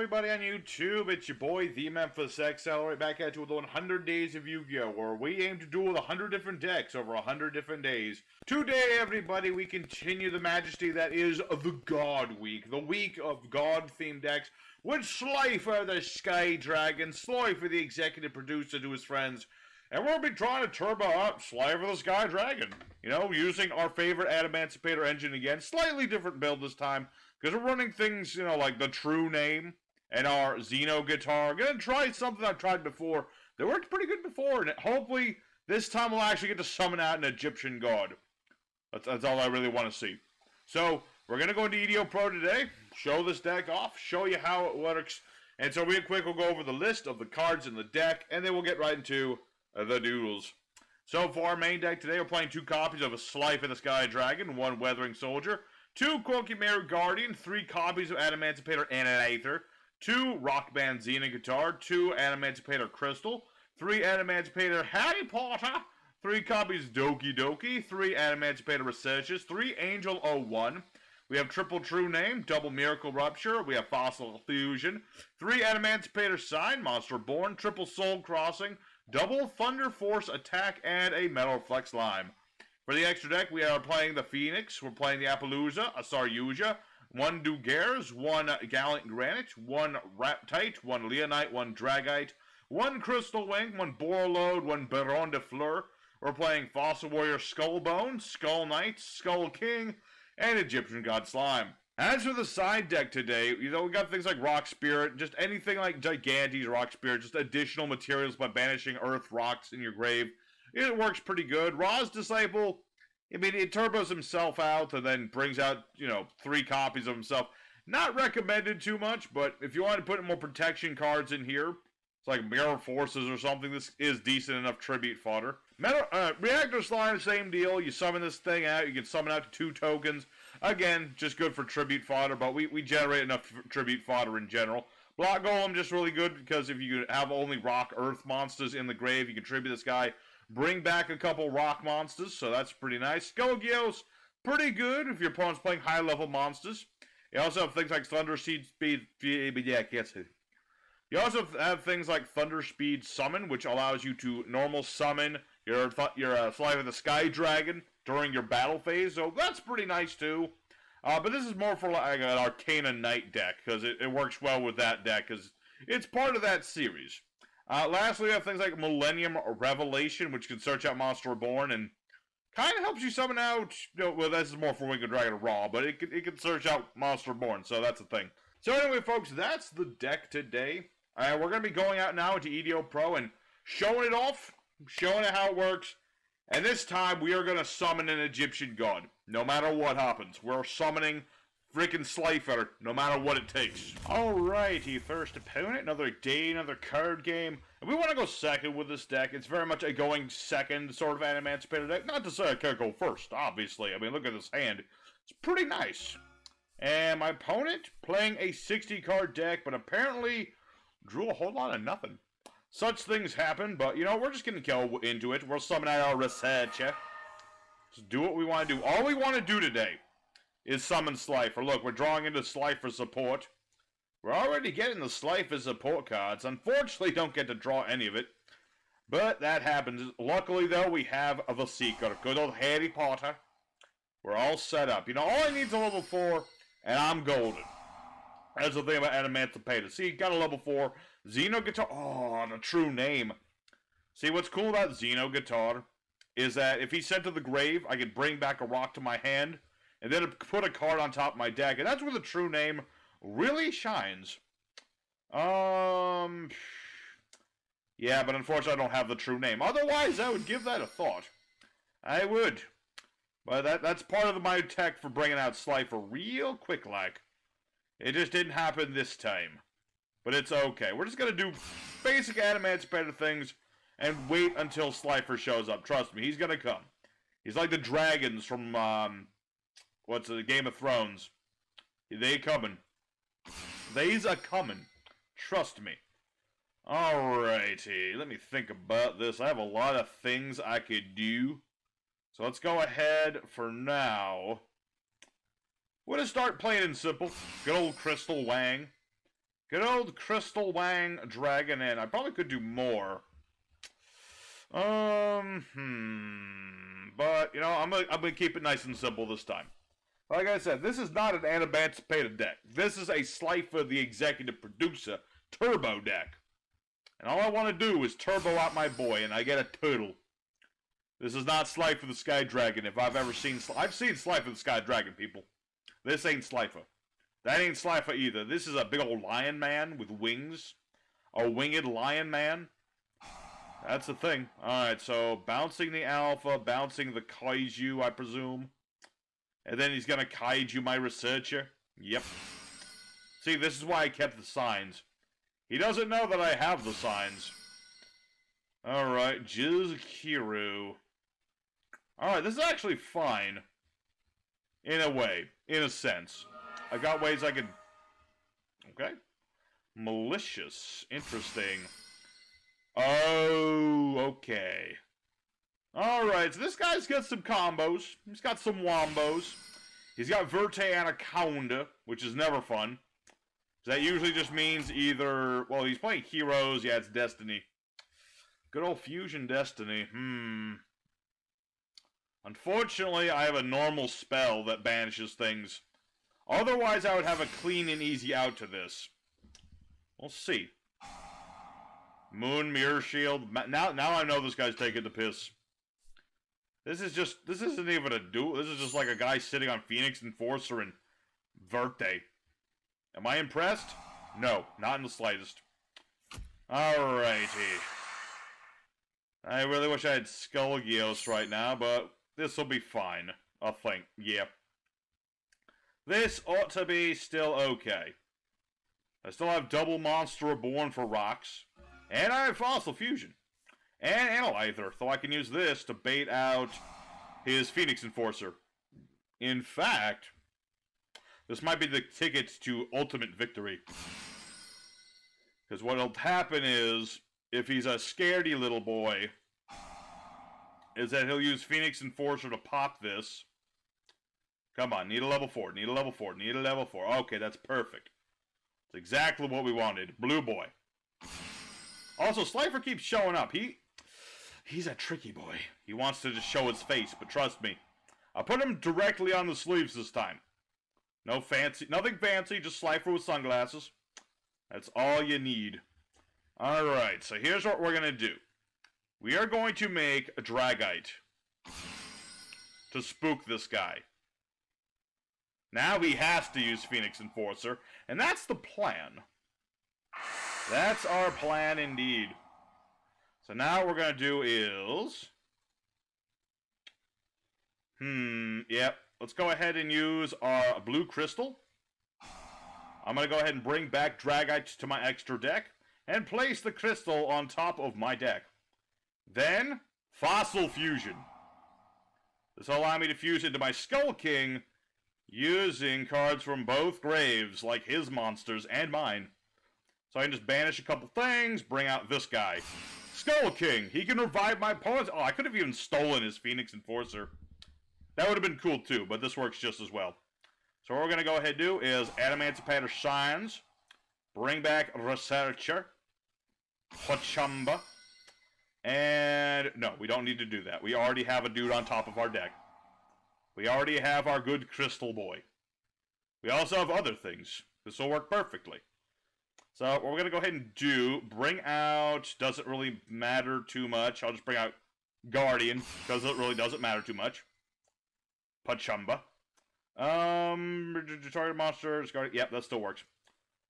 everybody on YouTube? It's your boy, the Memphis XL, right back at you with 100 days of Yu-Gi-Oh! Where we aim to duel 100 different decks over 100 different days. Today, everybody, we continue the majesty that is the God Week. The week of God-themed decks with Slifer the Sky Dragon, Slifer the executive producer to his friends. And we'll be trying to turbo up Slifer the Sky Dragon. You know, using our favorite Adamancipator engine again. Slightly different build this time. Because we're running things, you know, like the True Name and our Xenoguitar. Gonna try something I've tried before that worked pretty good before, and hopefully this time we'll actually get to summon out an Egyptian god. That's all I really want to see. So, we're gonna go into Yugioh Pro today, show this deck off, show you how it works, and so real quick we'll go over the list of the cards in the deck, and then we'll get right into the duels. So for our main deck today, we're playing 2 copies of a Slifer the Sky Dragon, 1 Weathering Soldier, 2 Quilky Guardian, 3 copies of Adamancipator and Aether, 2 Rock Band Xenoguitar, 2 Adamancipator Crystal, 3 Adamancipator Harry Potter, 3 copies Doki Doki, 3 Adamancipator Researches, 3 Angel 01. We have Triple True Name, Double Miracle Rupture, we have Fossil Fusion, 3 Adamancipator Sign, Monster Born, Triple Soul Crossing, Double Thunder Force Attack, and a Metal Flex Lime. For the extra deck, we are playing the Phoenix, we're playing the Appaloosa, a Saryuja, 1 Dugares, 1 Gallant Granite, 1 Raptite, 1 Leonite, 1 Dragite, 1 Crystal Wing, 1 Borreload, 1 Baronne de Fleur. We're playing Fossil Warrior Skullbone, Skull Knight, Skull King, and Egyptian God Slime. As for the side deck today, you know, we got things like Rock Spirit, just anything like Gigantes Rock Spirit, just additional materials by banishing Earth rocks in your grave. It works pretty good. Ra's Disciple, I mean, it turbos himself out and then brings out, you know, 3 copies of himself. Not recommended too much, but if you want to put more protection cards in here, it's like Mirror Forces or something, this is decent enough tribute fodder. Reactor Slime, same deal. You summon this thing out, you can summon out to 2 tokens. Again, just good for tribute fodder, but we generate enough tribute fodder in general. Block Golem, just really good because if you have only rock earth monsters in the grave, you can tribute this guy. Bring back a couple rock monsters, so that's pretty nice. Yugioh's pretty good if your opponent's playing high-level monsters. You also have things like Thunder Speed, yeah, I can't say. You also have things like Thunder Speed Summon, which allows you to normal summon your Slifer the Sky Dragon during your battle phase, so that's pretty nice too. But this is more for like an Arcana Knight deck, because it works well with that deck, because it's part of that series. Lastly, we have things like Millennium Revelation, which can search out Monster Reborn, and kind of helps you summon out, you know, well, this is more for Winged Dragon Raw, but it can search out Monster Reborn, so that's a thing. So anyway, folks, that's the deck today. We're going to be going out now into Yugioh Pro and showing it off, showing it how it works, and this time we are going to summon an Egyptian god, no matter what happens. We're summoning freaking Slifer, no matter what it takes. Alrighty, first opponent, another day, another card game. And we want to go second with this deck. It's very much a going second sort of Adamancipator deck. Not to say I can't go first, obviously. I mean, look at this hand. It's pretty nice. And my opponent, playing a 60-card deck, but apparently drew a whole lot of nothing. Such things happen, but, you know, we're just going to go into it. We'll summon out our researcher. Just do what we want to do. All we want to do today is summon Slifer. Look, we're drawing into Slifer support. We're already getting the Slifer support cards. Unfortunately, don't get to draw any of it. But that happens. Luckily, though, we have the Seeker. Good old Harry Potter. We're all set up. You know, all I need is a level 4, and I'm golden. That's the thing about Adamancipator. See, got a level 4. Xenoguitar. Oh, the True Name. See, what's cool about Xenoguitar is that if he's sent to the grave, I can bring back a rock to my hand, and then put a card on top of my deck. And that's where the True Name really shines. Yeah, but unfortunately I don't have the True Name. Otherwise, I would give that a thought. I would. But that's part of my tech for bringing out Slifer real quick like. It just didn't happen this time. But it's okay. We're just going to do basic Adamancipator things and wait until Slifer shows up. Trust me, he's going to come. He's like the dragons from, what's it, Game of Thrones. They coming. They's a coming. Trust me. Alrighty, let me think about this. I have a lot of things I could do. So let's go ahead for now. We're going to start playing in simple. Good old Crystal Wang. Good old Crystal Wang Dragon, and I probably could do more. But, you know, I'm gonna keep it nice and simple this time. Like I said, this is not an Adamancipator deck. This is a Slifer the Executive Producer turbo deck. And all I want to do is turbo out my boy, and I get a turtle. This is not Slifer the Sky Dragon. If I've ever seen... I've seen Slifer the Sky Dragon, people. This ain't Slifer. That ain't Slifer either. This is a big old lion man with wings. A winged lion man. That's the thing. Alright, so bouncing the alpha, bouncing the kaiju, I presume. And then he's gonna kaiju my researcher. Yep. See, this is why I kept the signs. He doesn't know that I have the signs. Alright, Yugioh. Alright, this is actually fine. In a way. In a sense. I got ways I could... Okay. Malicious. Interesting. Oh, okay. Alright, so this guy's got some combos. He's got some wombos. He's got Verte Anaconda, which is never fun. That usually just means either... Well, he's playing heroes. Yeah, it's Desitny. Good old Fusion Destiny. Unfortunately, I have a normal spell that banishes things. Otherwise, I would have a clean and easy out to this. We'll see. Moon, Mirror Shield. Now I know this guy's taking the piss. This isn't even a duel. This is just like a guy sitting on Phoenix Enforcer and Verte. Am I impressed? No, not in the slightest. Alrighty. I really wish I had Yugioh right now, but this will be fine. I think. Yeah. This ought to be still okay. I still have Double Monster Reborn for rocks. And I have Fossil Fusion. And Analyzer, so I can use this to bait out his Phoenix Enforcer. In fact, this might be the ticket to ultimate victory. Because what'll happen is, if he's a scaredy little boy, is that he'll use Phoenix Enforcer to pop this. Come on, need a level 4, need a level 4, need a level 4. Okay, that's perfect. It's exactly what we wanted. Blue boy. Also, Slifer keeps showing up. He's a tricky boy. He wants to just show his face, but trust me. I'll put him directly on the sleeves this time. No fancy, nothing fancy, just Slifer with sunglasses. That's all you need. Alright, so here's what we're going to do. We are going to make a Dragite to spook this guy. Now he has to use Phoenix Enforcer, and that's the plan. That's our plan indeed. So now what we're going to do is... Yep. Let's go ahead and use our blue crystal. I'm going to go ahead and bring back Dragite to my extra deck, and place the crystal on top of my deck. Then, Fossil Fusion. This will allow me to fuse into my Skull King, using cards from both graves, like his monsters and mine. So I can just banish a couple things, bring out this guy. Skull King! He can revive my opponents! Oh, I could have even stolen his Phoenix Enforcer. That would have been cool too, but this works just as well. So what we're going to go ahead and do is Adamancipator Shines, bring back Researcher, Pachamba, and no, we don't need to do that. We already have a dude on top of our deck. We already have our good Crystal Boy. We also have other things. This will work perfectly. So what we're going to go ahead and do, bring out, doesn't really matter too much. I'll just bring out Guardian, because it really doesn't matter too much. Pachamba. Target monster, yep, that still works.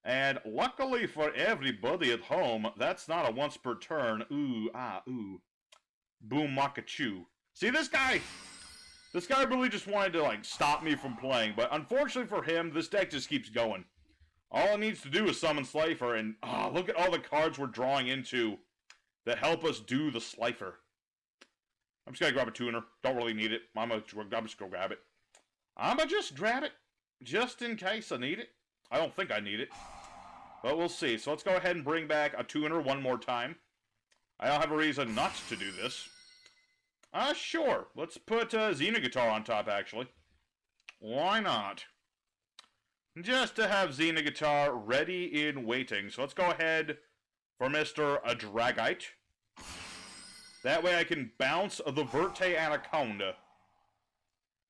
And luckily for everybody at home, that's not a once per turn. Ooh, ooh. Boom Makachu. See, this guy really just wanted to, like, stop me from playing, but unfortunately for him, this deck just keeps going. All it needs to do is summon Slifer, and look at all the cards we're drawing into that help us do the Slifer. I'm just gonna grab a tuner. Don't really need it. I'm just gonna grab it. I'ma just grab it, just in case I need it. I don't think I need it, but we'll see. So let's go ahead and bring back a tuner one more time. I don't have a reason not to do this. Sure. Let's put Xenoguitar on top, actually. Why not? just to have Xenoguitar ready in waiting. So let's go ahead for Mr. Dragite. That way I can bounce the Verte Anaconda.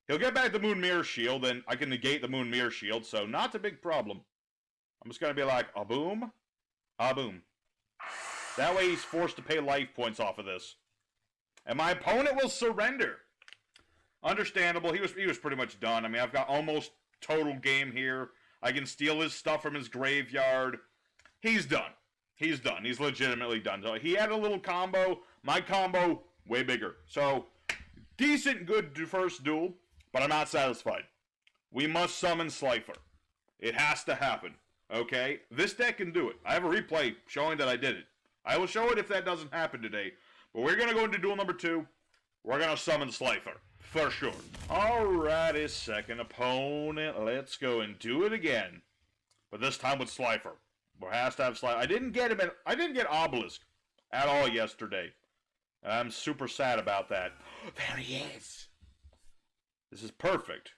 He'll get back the Moon Mirror Shield, and I can negate the Moon Mirror Shield, so not a big problem. I'm just going to be like, a-boom, a-boom. That way he's forced to pay life points off of this. And my opponent will surrender. Understandable. He was pretty much done. I mean, I've got almost total game here. I can steal his stuff from his graveyard. He's done. He's done. He's legitimately done. So he had a little combo. My combo, way bigger. So, decent, good first duel, but I'm not satisfied. We must summon Slifer. It has to happen. Okay? This deck can do it. I have a replay showing that I did it. I will show it if that doesn't happen today. But we're going to go into duel number 2. We're going to summon Slifer. For sure. Alrighty, second opponent. Let's go and do it again. But this time with Slifer. We has to have Slifer. I didn't get Obelisk at all yesterday. I'm super sad about that. There he is. This is perfect.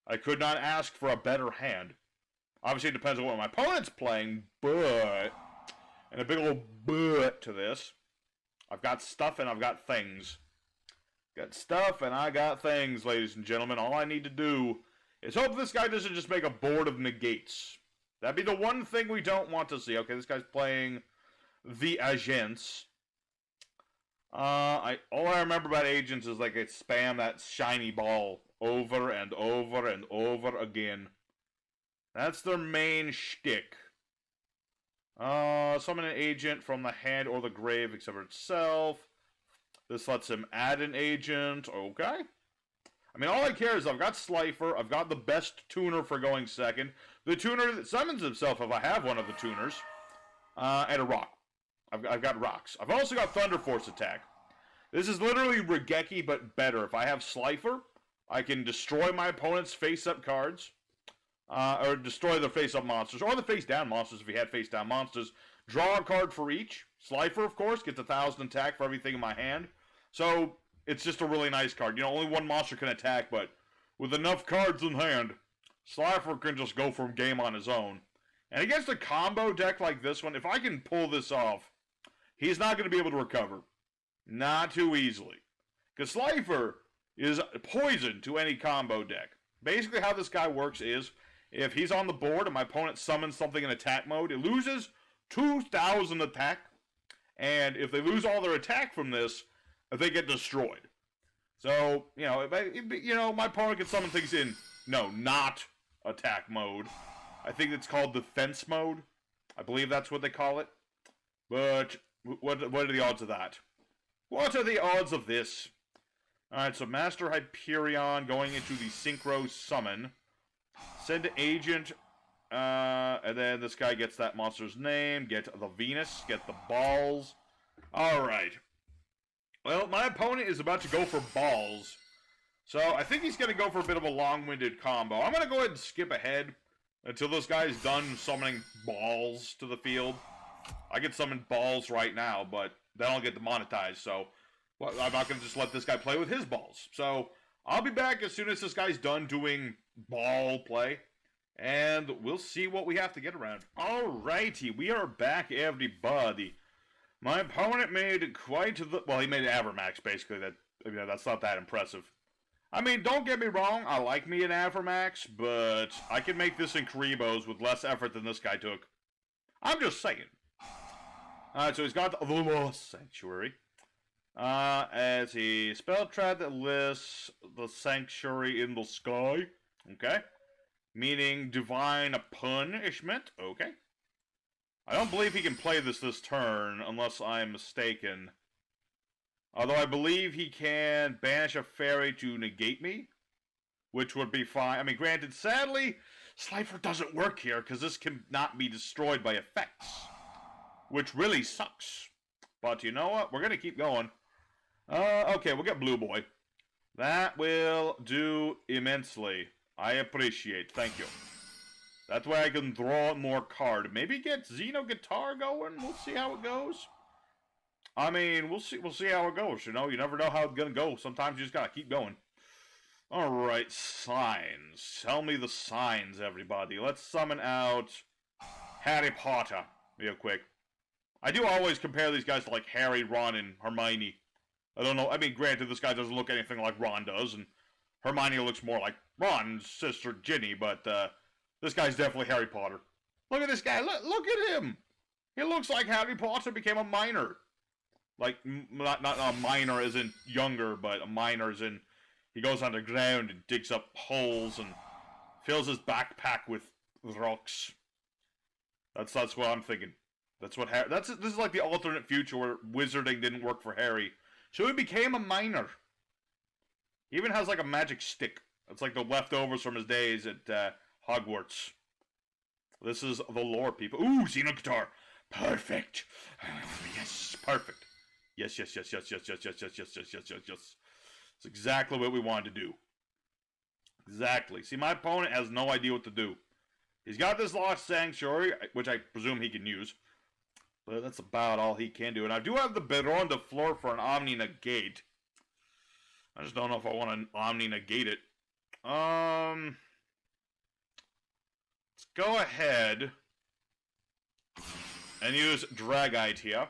I could not ask for a better hand. Obviously, it depends on what my opponent's playing, but... And a big old but to this. I've got stuff and I've got things. Got stuff and I got things, ladies and gentlemen. All I need to do is hope this guy doesn't just make a board of negates. That'd be the one thing we don't want to see. Okay, this guy's playing the Agents. All I remember about Agents is like it spam that shiny ball over and over and over again. That's their main shtick. Summon an agent from the hand or the grave except for itself. This lets him add an agent. Okay. I mean, all I care is I've got Slifer. I've got the best tuner for going second. The tuner that summons himself if I have one of the tuners. And a rock. I've got rocks. I've also got Thunder Force attack. This is literally Regeki, but better. If I have Slifer, I can destroy my opponent's face-up cards. Or destroy their face-up monsters. Or the face-down monsters if he had face-down monsters. Draw a card for each. Slifer, of course, gets 1,000 attack for everything in my hand. So, it's just a really nice card. You know, only one monster can attack, but with enough cards in hand, Slifer can just go from game on his own. And against a combo deck like this one, if I can pull this off, he's not going to be able to recover. Not too easily. Because Slifer is poison to any combo deck. Basically how this guy works is, if he's on the board and my opponent summons something in attack mode, it loses 2,000 attack. And if they lose all their attack from this, they get destroyed. So, you know, my opponent can summon things in, not attack mode. I think it's called defense mode. I believe that's what they call it. But, what are the odds of that? What are the odds of this? Alright, so Master Hyperion going into the Synchro Summon. Send agent, and then this guy gets that monster's name, get the Venus, get the balls. Alright. Well, my opponent is about to go for balls. So, I think he's going to go for a bit of a long-winded combo. I'm going to go ahead and skip ahead until this guy's done summoning balls to the field. I can summon balls right now, but then I'll get demonetized, so well, I'm not going to just let this guy play with his balls. So, I'll be back as soon as this guy's done doing ball play, and we'll see what we have to get around. Alrighty, we are back, everybody. My opponent made quite the... Well, he made an Avermax, basically. That's not that impressive. I mean, don't get me wrong, I like me an Avermax, but I can make this in Karibos with less effort than this guy took. I'm just saying. Alright, so he's got the Lost Sanctuary. As he spell trap that lists the Sanctuary in the sky. Okay. Meaning Divine Punishment. Okay. I don't believe he can play this turn, unless I'm mistaken. Although I believe he can banish a fairy to negate me, which would be fine. I mean, granted, sadly, Slifer doesn't work here, because this cannot be destroyed by effects. Which really sucks. But you know what? We're going to keep going. Okay, we'll get Blue Boy. That will do immensely. I appreciate. Thank you. That way I can draw more card. Maybe get Xenoguitar going. We'll see how it goes. I mean, we'll see how it goes. You know, you never know how it's gonna go. Sometimes you just gotta keep going. Alright, signs. Tell me the signs, everybody. Let's summon out Harry Potter real quick. I do always compare these guys to, like, Harry, Ron, and Hermione. I don't know. I mean, granted, this guy doesn't look anything like Ron does, and Hermione looks more like Ron's sister, Ginny, but, this guy's definitely Harry Potter. Look at this guy. Look at him. He looks like Harry Potter became a miner. Like, not a miner as in younger, but a miner as in he goes underground and digs up holes and fills his backpack with rocks. That's what I'm thinking. That's what Harry... This is like the alternate future where wizarding didn't work for Harry. So he became a miner. He even has, like, a magic stick. It's like the leftovers from his days at, Hogwarts. This is the lore, people. Ooh, Xenoguitar. Perfect. Yes, perfect. Yes. It's exactly what we wanted to do. Exactly. See, my opponent has no idea what to do. He's got this Lost Sanctuary, which I presume he can use. But that's about all he can do. And I do have the Baronne de Fleur for an Omni Negate. I just don't know if I want to Omni Negate it. Let's go ahead and use Dragite here.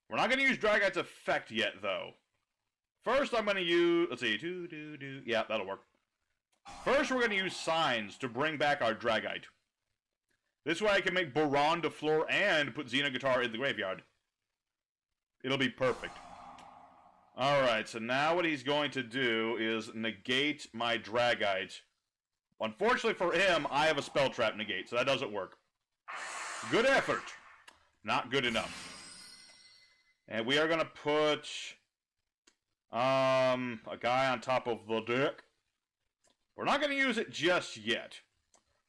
We're not going to use Dragite's effect yet, though. First, I'm going to use... Let's see. Yeah, that'll work. First, we're going to use Signs to bring back our Dragite. This way I can make Baronne de Fleur and put Xenoguitar in the graveyard. It'll be perfect. Alright, so now what he's going to do is negate my Dragite. Unfortunately for him, I have a Spell Trap negate, so that doesn't work. Good effort. Not good enough. And we are going to put a guy on top of the deck. We're not going to use it just yet.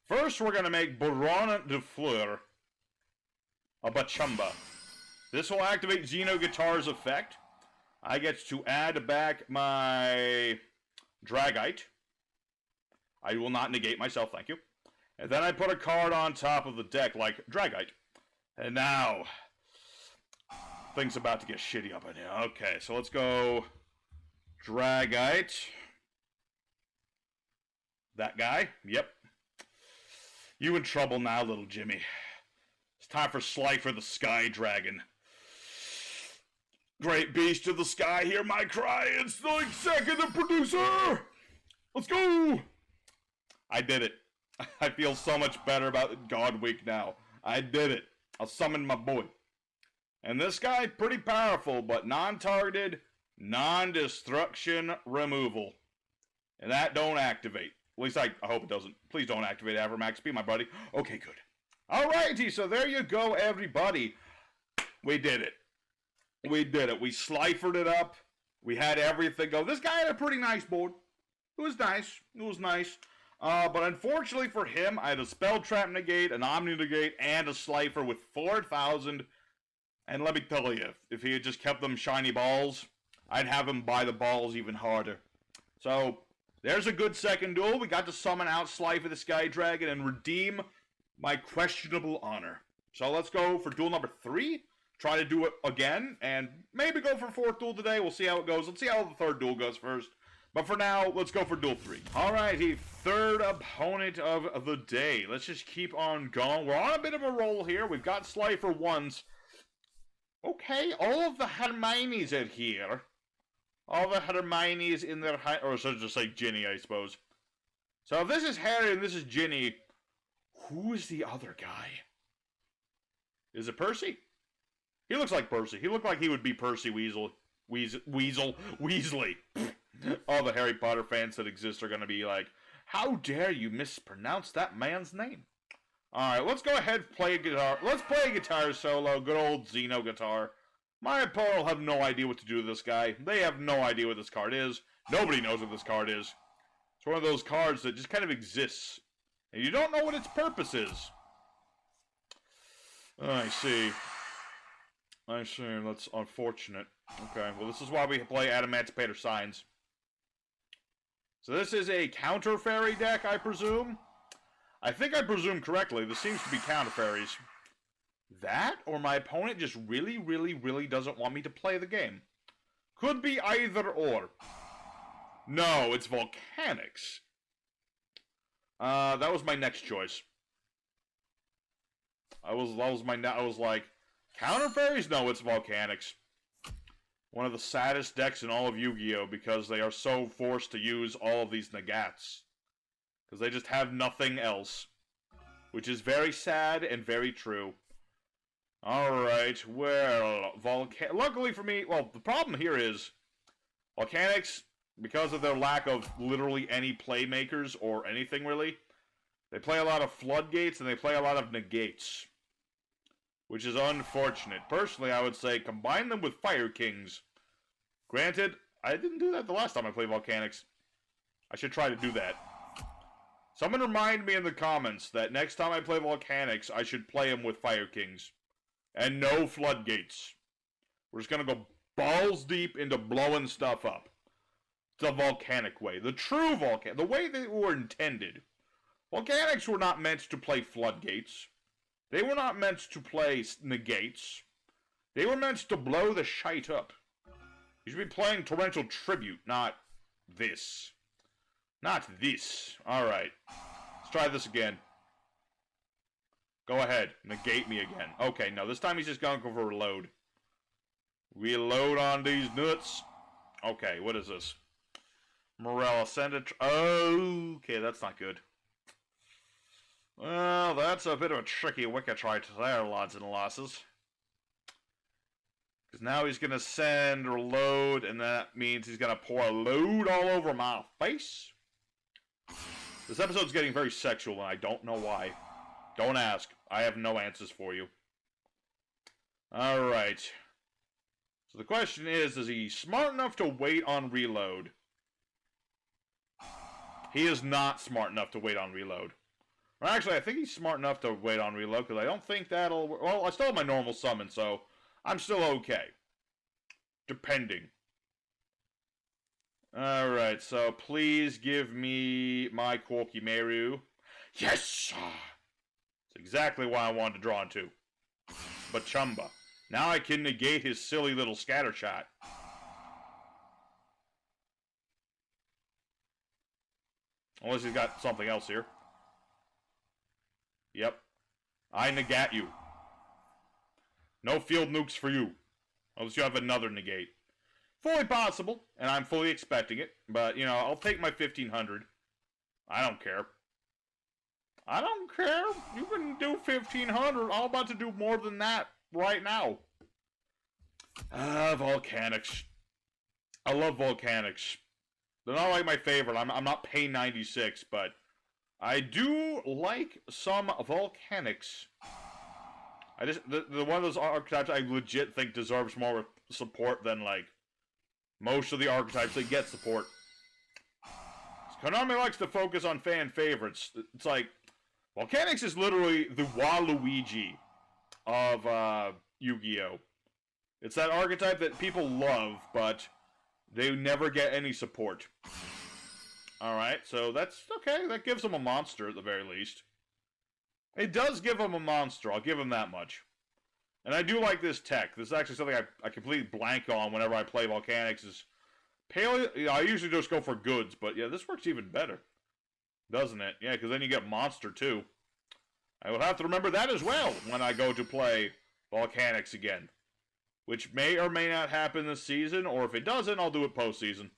First, we're going to make Baronne de Fleur a Bachumba. This will activate Xenoguitar's effect. I get to add back my Dragite. I will not negate myself, thank you. And then I put a card on top of the deck like Dragite. And now, things about to get shitty up in here. Okay, so let's go Dragite. That guy, yep. You in trouble now, little Jimmy. It's time for Slifer the Sky Dragon. Great beast of the sky, hear my cry. It's like second the producer. Let's go. I did it. I feel so much better about God Week now. I did it. I'll summon my boy. And this guy, pretty powerful, but non-targeted, non-destruction removal. And that don't activate. At least I hope it doesn't. Please don't activate Avermax. Be my buddy. Okay, good. Alrighty, so there you go, everybody. We did it. We did it. We slifered it up. We had everything go. This guy had a pretty nice board. It was nice. It was nice. But unfortunately for him, I had a Spell Trap negate, an Omni negate, and a Slifer with 4,000. And let me tell you, if he had just kept them shiny balls, I'd have him buy the balls even harder. So, there's a good second duel. We got to summon out Slifer the Sky Dragon and redeem my questionable honor. So let's go for duel number 3. Try to do it again, and maybe go for 4th duel today. We'll see how it goes. Let's see how the 3rd duel goes first. But for now, let's go for duel 3. Alrighty, 3rd opponent of the day. Let's just keep on going. We're on a bit of a roll here. We've got Slifer once. Okay, all of the Hermiones are here. All the Hermiones in their... Or should I just say Ginny, I suppose. So if this is Harry and this is Ginny, who is the other guy? Is it Percy? He looks like Percy. He looked like he would be Percy Weasley. Weasley. All the Harry Potter fans that exist are going to be like, how dare you mispronounce that man's name? Alright, let's go ahead and play a guitar. Let's play a guitar solo. Good old Xenoguitar. My opponent will have no idea what to do with this guy. They have no idea what this card is. Nobody knows what this card is. It's one of those cards that just kind of exists. And you don't know what its purpose is. I see. I see. That's unfortunate. Okay, well this is why we play Adamancipator Signs. So this is a counter fairy deck, I presume? I think I presume correctly. This seems to be counter fairies. That, or my opponent just really doesn't want me to play the game. Could be either or. No, it's Volcanics. That was my next choice. I was like, Counter Fairies? No, it's Volcanics. One of the saddest decks in all of Yu-Gi-Oh! Because they are so forced to use all of these negats. Because they just have nothing else. Which is very sad and very true. Alright, well, luckily for me, well, the problem here is, Volcanics, because of their lack of literally any playmakers or anything really, they play a lot of floodgates and they play a lot of negates. Which is unfortunate. Personally, I would say combine them with Fire Kings. Granted, I didn't do that the last time I played Volcanics. I should try to do that. Someone remind me in the comments that next time I play Volcanics, I should play them with Fire Kings. And no floodgates. We're just gonna go balls deep into blowing stuff up. The Volcanic way. The true Volcanic. The way they were intended. Volcanics were not meant to play floodgates. They were not meant to play negates. They were meant to blow the shite up. You should be playing Torrential Tribute, not this. Not this. Alright. Let's try this again. Go ahead. Negate me again. Okay, no, this time he's just gonna go for reload. Reload on these nuts. Okay, what is this? Morella, send it. Okay, that's not good. Well, that's a bit of a tricky wicket right there, lads and lasses. Because now he's going to send reload, and that means he's going to pour a load all over my face. This episode's getting very sexual, and I don't know why. Don't ask. I have no answers for you. Alright. So the question is he smart enough to wait on reload? He is not smart enough to wait on reload. Or actually, I think he's smart enough to wait on reload, because I don't think that'll... Well, I still have my normal summon, so I'm still okay. Depending. Alright, so please give me my Quirky Meru. Yes! That's exactly why I wanted to draw into. But Chumba. Now I can negate his silly little scatter shot. Unless he's got something else here. Yep. I negate you. No field nukes for you. Unless you have another negate. Fully possible, and I'm fully expecting it. But, you know, I'll take my 1500. I don't care. I don't care. You can do 1500. I'm about to do more than that right now. Volcanics. I love Volcanics. They're not like my favorite. I'm not paying 96, but I do like some Volcanics. I just the one of those archetypes I legit think deserves more support than like most of the archetypes that get support. Konami likes to focus on fan favorites. It's like Volcanics is literally the Waluigi of Yu-Gi-Oh! It's that archetype that people love, but they never get any support. Alright, so that's okay. That gives them a monster at the very least. It does give them a monster, I'll give them that much. And I do like this tech. This is actually something I completely blank on whenever I play Volcanics. Is Paleo. You know, I usually just go for goods, but yeah, this works even better. Doesn't it? Yeah, because then you get monster too. I will have to remember that as well when I go to play Volcanics again. Which may or may not happen this season, or if it doesn't, I'll do it postseason.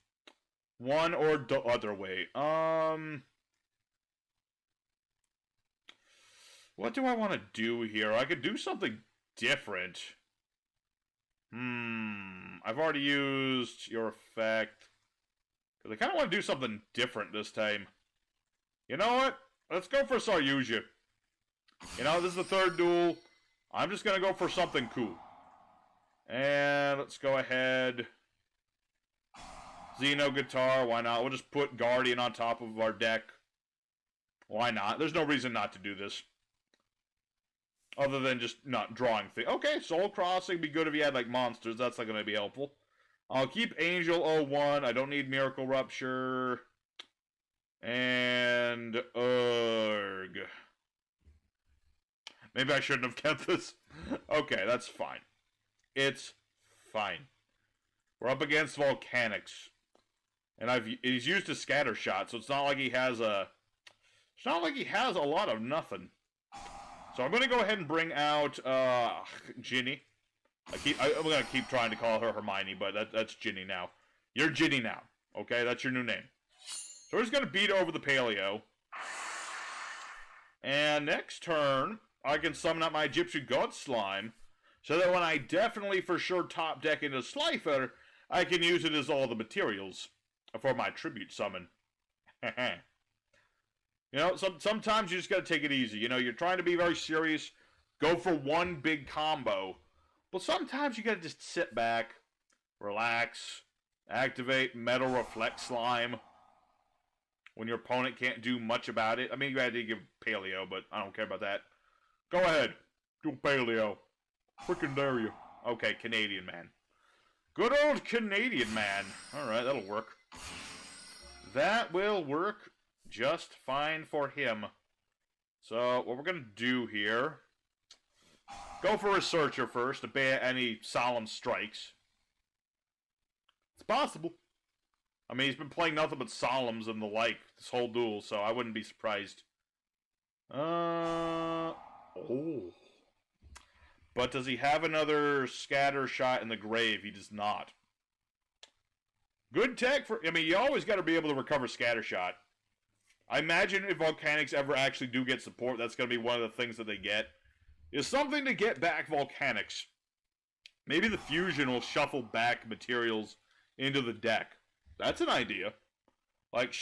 One or the other way. What do I want to do here? I could do something different. I've already used your effect. Because I kind of want to do something different this time. You know what? Let's go for Saryuja. You know, this is the third duel. I'm just going to go for something cool. And let's go ahead. Xenoguitar, why not? We'll just put Guardian on top of our deck. Why not? There's no reason not to do this. Other than just not drawing things. Okay, Soul Crossing would be good if you had, like, monsters. That's not going to be helpful. I'll keep Angel 01. I don't need Miracle Rupture. And... Urg. Maybe I shouldn't have kept this. Okay, that's fine. It's fine. We're up against Volcanics. And he's used a scatter shot, so it's not like he has a lot of nothing. So I'm gonna go ahead and bring out Ginny. I'm gonna keep trying to call her Hermione, but that's Ginny now. You're Ginny now. Okay, that's your new name. So we're just gonna beat over the Paleo. And next turn, I can summon up my Egyptian God Slime, so that when I definitely for sure top deck into Slifer, I can use it as all the materials for my tribute summon. You know, sometimes you just gotta take it easy. You know, you're trying to be very serious, go for one big combo, but sometimes you gotta just sit back, relax, activate Metal Reflect Slime when your opponent can't do much about it. I mean, you had to give Paleo, but I don't care about that. Go ahead, do Paleo. Freaking dare you. Okay, Canadian man. Good old Canadian man. Alright, that'll work. That will work just fine for him. So, what we're going to do here... Go for Researcher first to ban any solemn strikes. It's possible. I mean, he's been playing nothing but solemns and the like this whole duel, so I wouldn't be surprised. Oh. But does he have another scatter shot in the grave? He does not. Good tech for... I mean, you always got to be able to recover scatter shot. I imagine if Volcanics ever actually do get support, that's going to be one of the things that they get. Is something to get back Volcanics. Maybe the fusion will shuffle back materials into the deck. That's an idea. Like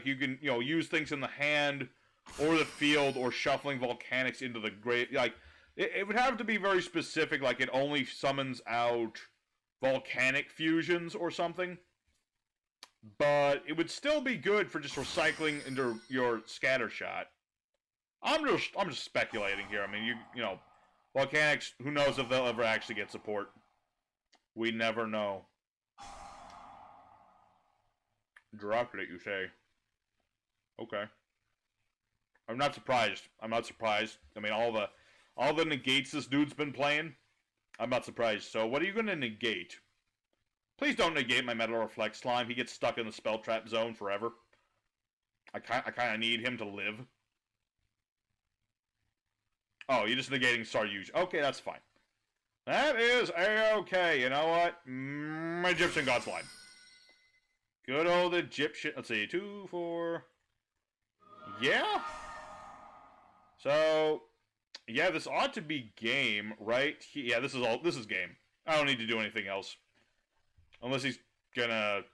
you can, you know, use things in the hand or the field, or shuffling Volcanics into the grave. Like it would have to be very specific. Like it only summons out volcanic fusions or something. But it would still be good for just recycling into your scatter shot. I'm just speculating here. I mean, you know, Volcanics. Who knows if they'll ever actually get support? We never know. Dropped it, you say? Okay. I'm not surprised. I'm not surprised. I mean, all the negates this dude's been playing. I'm not surprised. So, what are you gonna negate? Please don't negate my Metal Reflect Slime. He gets stuck in the spell trap zone forever. I kind of need him to live. Oh, you're just negating Saryuj. Okay, that's fine. That is A-okay. You know what? Egyptian God Slime. Good old Egyptian. Let's see. 2, 4. Yeah. So, yeah, this ought to be game, right? Yeah, this is game. I don't need to do anything else. Unless he's gonna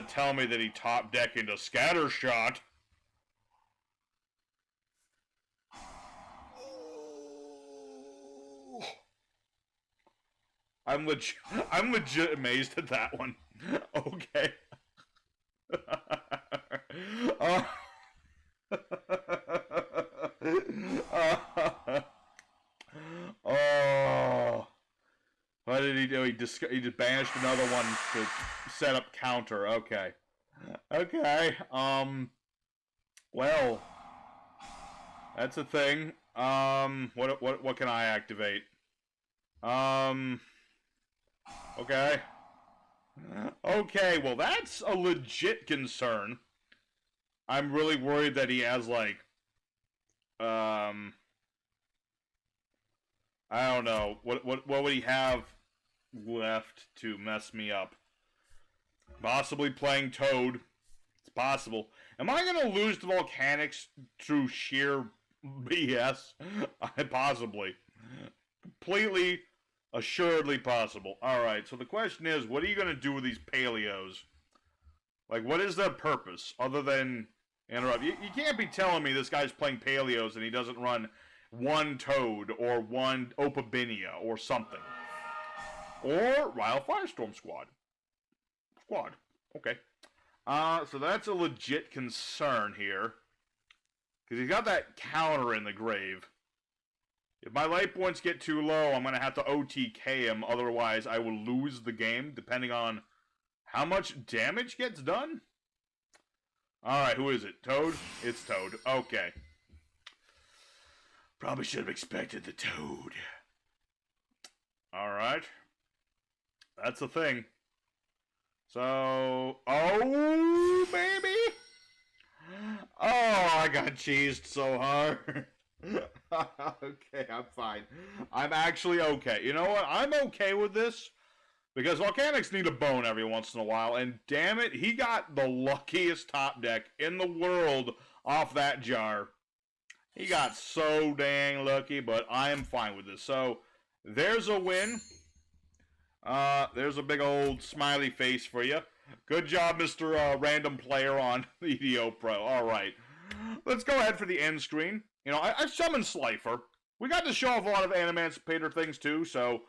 tell me that he top deck into Scatter Shot. I'm legit amazed at that one. Okay. Oh. What did he do? He just banished another one to set up counter. Okay. Okay. Well, that's a thing. What can I activate? Okay. Okay, well, that's a legit concern. I'm really worried that he has, like, I don't know. What would he have left to mess me up? Possibly playing Toad. It's possible. Am I going to lose to Volcanics through sheer BS? Possibly. Completely, assuredly possible. Alright, so the question is, what are you going to do with these Paleos? Like, what is their purpose, other than interrupt? You can't be telling me this guy's playing Paleos and he doesn't run one Toad, or one Opabinia, or something. Or Rile Firestorm Squad. Okay. So that's a legit concern here. Because he's got that counter in the grave. If my life points get too low, I'm going to have to OTK him, otherwise I will lose the game, depending on how much damage gets done. Alright, who is it? Toad? It's Toad. Okay. Probably should have expected the Toad. Alright. That's the thing. So, oh, baby. Oh, I got cheesed so hard. Okay, I'm fine. I'm actually okay. You know what? I'm okay with this because Volcanics need a bone every once in a while, and damn it, he got the luckiest top deck in the world off that jar. He got so dang lucky, but I am fine with this. So, there's a win. There's a big old smiley face for you. Good job, Mr. Random Player on EDO Pro. Alright. Let's go ahead for the end screen. You know, I summoned Slifer. We got to show off a lot of Adamancipator things, too, so,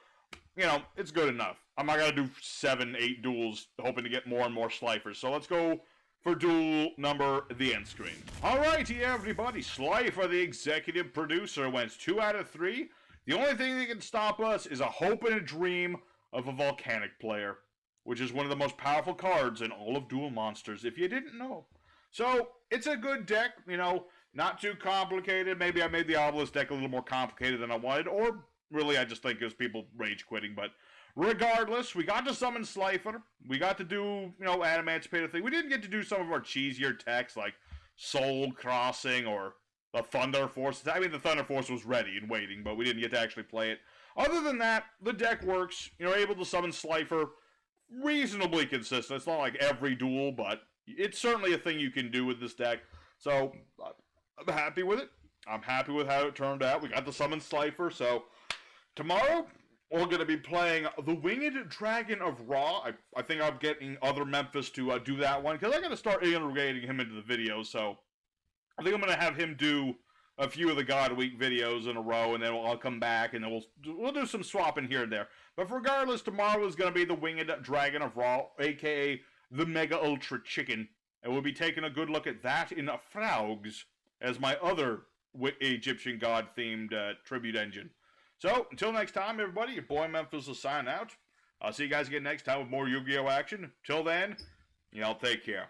you know, it's good enough. I'm not going to do 7, 8 duels, hoping to get more and more Slifers. So let's go for duel number, the end screen. Alrighty, everybody. Slifer, the executive producer, wins 2 out of 3. The only thing that can stop us is a hope and a dream of a Volcanic player, which is one of the most powerful cards in all of Duel Monsters, if you didn't know. So, it's a good deck, you know, not too complicated. Maybe I made the Obelisk deck a little more complicated than I wanted, or really I just think it was people rage quitting, but regardless, we got to summon Slifer. We got to do, you know, Adamancipator thing. We didn't get to do some of our cheesier techs like Soul Crossing or the Thunder Force. I mean, the Thunder Force was ready and waiting, but we didn't get to actually play it. Other than that, the deck works. You're able to summon Slifer reasonably consistent. It's not like every duel, but it's certainly a thing you can do with this deck. So, I'm happy with it. I'm happy with how it turned out. We got to summon Slifer, so tomorrow we're going to be playing the Winged Dragon of Ra. I think I'm getting other Memphis to do that one, because I got to start integrating him into the videos, so I think I'm going to have him do a few of the God Week videos in a row, and then I'll come back, and then we'll do some swapping here and there. But regardless, tomorrow is going to be the Winged Dragon of Ra, a.k.a. the Mega Ultra Chicken, and we'll be taking a good look at that in Frogs as my other Egyptian god-themed tribute engine. So, until next time, everybody, your boy Memphis will sign out. I'll see you guys again next time with more Yu-Gi-Oh! Action. Till then, y'all take care.